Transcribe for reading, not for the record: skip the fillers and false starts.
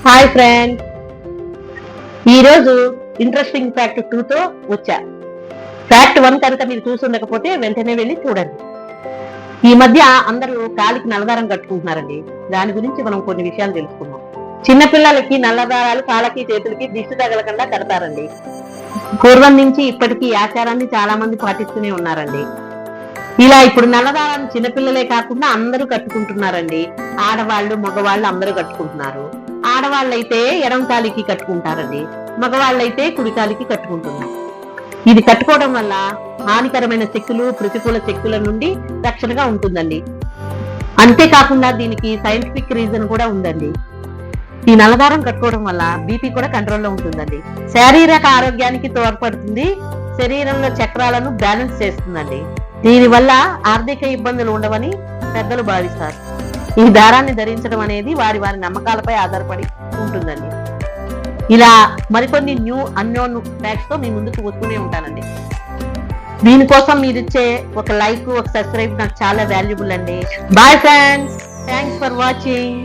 Hi friend, ఈరోజు interesting fact 2తో వచ్చా. ఫ్యాక్ట్ 1 కనుక మీరు చూసుండకపోతే వెంటనే వెళ్ళి చూడండి. ఈ మధ్య అందరూ కాలికి నల్లదారం కట్టుకుంటున్నారండి. దాని గురించి మనం కొన్ని విషయాలు తెలుసుకుందాం. చిన్నపిల్లలకి నల్లదారాలు కాళ్ళకి చేతులకి దిష్టి తగలకుండా కడతారండి. పూర్వం నుంచి ఇప్పటికీ ఈ ఆచారాన్ని చాలా మంది పాటిస్తూనే ఉన్నారండి. ఇలా ఇప్పుడు నల్లదారాన్ని చిన్నపిల్లలే కాకుండా అందరూ కట్టుకుంటున్నారండి. ఆడవాళ్ళు మగవాళ్ళు అందరూ కట్టుకుంటున్నారు. ఆడవాళ్ళైతే ఎడం కాలికి కట్టుకుంటారండి, మగవాళ్ళైతే కుడి కాలికి కట్టుకుంటున్నారు. ఇది కట్టుకోవడం వల్ల హానికరమైన శక్తులు, ప్రతికూల శక్తుల నుండి రక్షణగా ఉంటుందండి. అంతేకాకుండా దీనికి సైంటిఫిక్ రీజన్ కూడా ఉందండి. ఈ నల్లదారం కట్టుకోవడం వల్ల బీపీ కూడా కంట్రోల్లో ఉంటుందండి. శారీరక ఆరోగ్యానికి తోడ్పడుతుంది. శరీరంలో చక్రాలను బ్యాలెన్స్ చేస్తుందండి. దీనివల్ల ఆర్థిక ఇబ్బందులు ఉండవని పెద్దలు భావిస్తారు. ఈ దారాన్ని ధరించడం అనేది వారి వారి నమ్మకాలపై ఆధారపడి ఉంటుందండి. ఇలా మరికొన్ని న్యూ అన్నోన్ ఫ్యాక్ట్స్ తో మీ ముందుకు వస్తూనే ఉంటానండి. దీనికోసం మీరు ఇచ్చే ఒక లైక్, ఒక సబ్స్క్రైబ్ నాకు చాలా వాల్యుబుల్ అండి. Bye friends, thanks for watching.